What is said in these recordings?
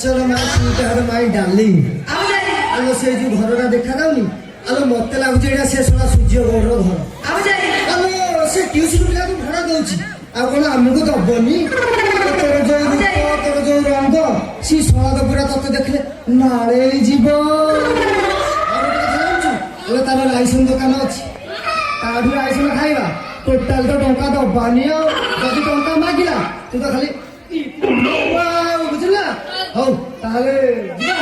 Chanchal my सुइटहार्ट my darling आलो से जो घरटा देखा जाउनी आलो मते लागुची एटा से सोना सूर्य गौर घर आलो से ट्यूशन पिला को भड़ा दउची आ कोन हमको दबनी तोर जो रूप तोर जो रंग सी सोना तो पूरा तते देखले नाळे जीवो आलो तार लाइसेंस दुकान अछि ताडू लाइसेंस खाइबा टोटाल तो टंका दबानी जदि टंका मागिला तू तो खाली बुझला हौ ताले जिबा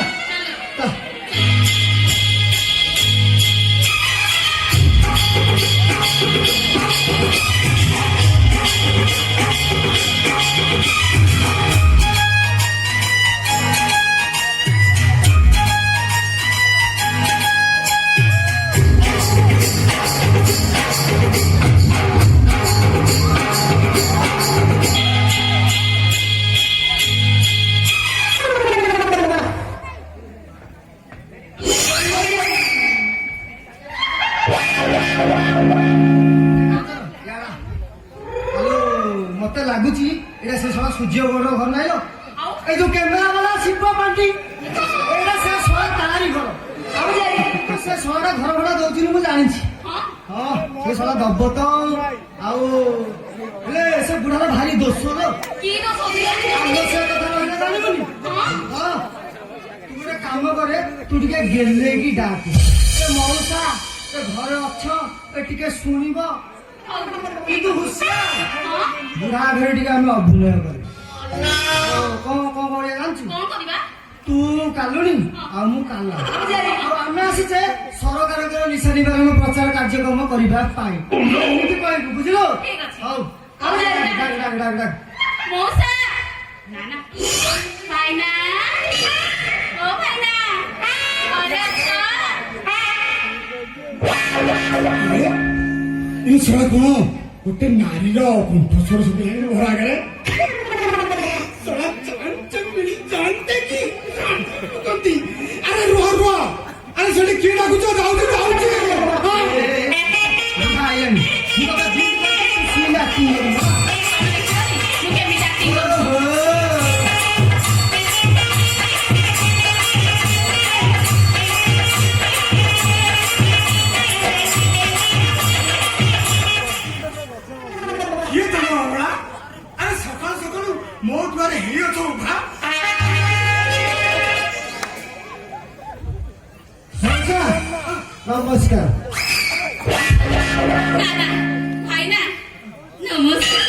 मते लागुची एटा से सोना सूर्य गौर घर नाइलो ए जो कैमरा वाला शिव पांडी एटा से सोना तारी घर अब जाई से सोना घर भड़ा दउची मु जानि छी हां से सोना दब्ब तो आउ ले से बुढ़ा भारी दोष लो की दोष होबी से कथा कहना जानि बनी हां तू रे काम करे तू टिके गेले की डाक ए मौसा ए घर अच्छा ए टिके सुनिबो কিন্তু হুশিয়ার বুড়া ঘরে টিকে আমি অভিনয় করি কোন কোন করে জানছু কোন করিবা তু কালুনি আর মু কালা আর আমি আসিছে সরকারଙ୍କର নিশা নিবারণ প্রচার কার্যক্রম করিবা পাই এমতি কইবু বুঝলো ঠিক আছে হও ডাক মৌসা না না ভাইনা ও ভাইনা আরে ये सड़ा कौन गोटे नारी कंठस्वर सुन घर आगे जानते कि अरे रुह रुह अरे से किए डाकुच नमस्कार भाई ना नमस्कार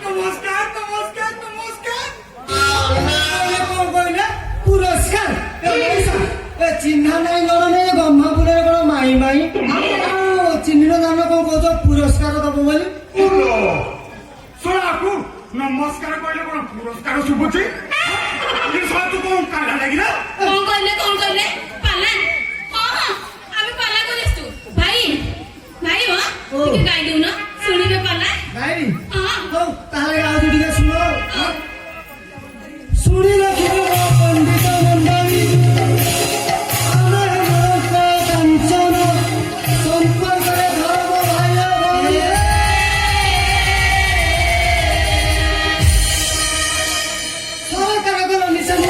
नमस्कार नमस्कार नमस्कार कौन कहले पुरस्कार चिन्हा नहीं गण नहीं ब्रह्मपुर कौन माई माई चिन्ह नाम कौन कह पुरस्कार दब बोली शोणाकू नमस्कार कहले कौन पुरस्कार शुभुची तू कौन काला लगिला कौन कहले पाला हां आमी पाला करिस तू भाई भाई हो ठीक गाई देउ न सुनिबे पाला भाई हां हो ताले गाओ दिदिके सुनो सुनिला किरो पंडित मंडली आमे लोक कंचन संपर्क रे धर्म भाई भाई सरकार को निशान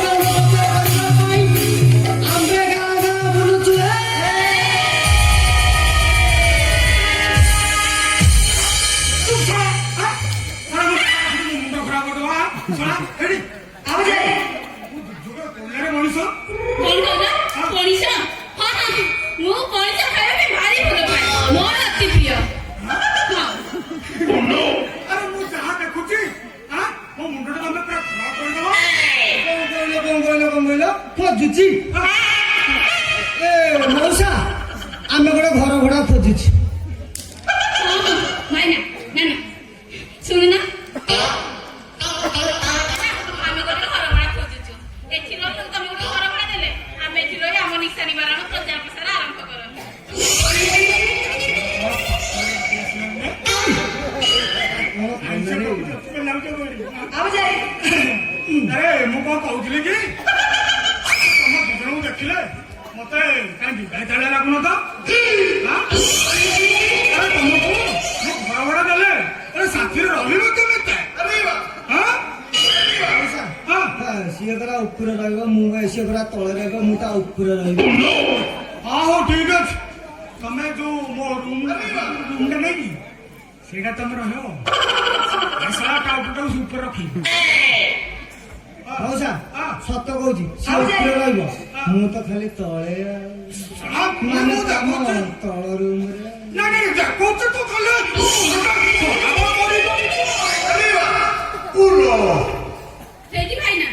खोजुची मौसा आमे गोटे घर भड़ा खोजुची भाई ना ना ना सुन ना आमे गोटे घर बड़ा खोजुछु एथि लो तमे गोटे घर बड़ा देले आमे एथि लो हम निशा निवारण प्रचार प्रसार आरंभ करन अब जाए अरे मु को कहउथिले कि देखिले मते काई बिगाई ताले लागुन तो हां अरे तुमको घर भड़ा देले अरे साथी रही न तुम अरे हां हां ସିଏ ପରା ଉପରେ ରହିବ ମୁଁ ସିଏ ପରା ତଳେ ରହିବ ମୁଁ ତା ଉପରେ ରହିବି। ହଁ ହଉ ଠିକ ଅଛି ତମେ ଯୋଉ ମୋ ରୁମଟା ନେଇକି ସେଇଟା ତମେ ରହିବ ସାରା ଟାଉଟାକୁ ଉପରେ ରଖିବି। ମଉସା ସତ କହୁଛି ସିଏ ଉପରେ ରହିବ ମୁଁ ତ ଖାଲି ତଳେ ମାନେ ତମ ତଳ ରୁମରେ। ନା ନା ଦେଖୁଛୁ ତୁ ଖାଲି ସେଇଠି ଭାଇନା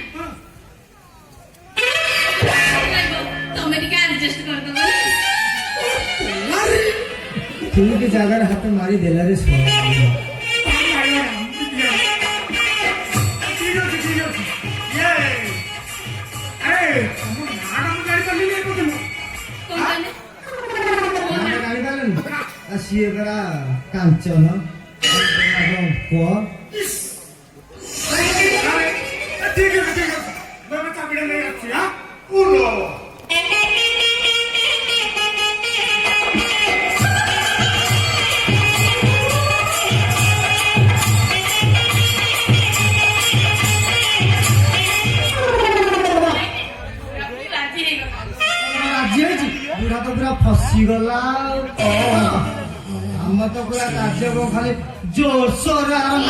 ତମେ ଟିକେ ଆଡଜଷ୍ଟ କରିଦବ। ଠିକ ଜାଗାରେ ହାତ ମାରି ଦେଲାରେ ଠିକ ଅଛି ଠିକ ଅଛି ଆରେ ତମ ନାଁଟା ମୁଁ ଜାଣିପାରିଲିନି ଏ ପର୍ଯ୍ୟନ୍ତ। କଣ କହିଲେ? ଜାଣିପାରିଲନି ଆଉ ସିଏ ପରା କାଞ୍ଚନ ପୁଅ। ଠିକ ଅଛି ମୁଁ ଏବେ ଚାବିଟା ନେଇ ଆସିଛି ହଁ। ରାଜି ହେଇଗଲା। ରାଜି ହେଇଛି ବୁଢା ତ ପୁରା ଫସିଗଲା ଆଉ। ଆମର ତ ପୁରା କାର୍ଯ୍ୟ ଖାଲି ଜୋରସୋରରେ ଆରମ୍ଭ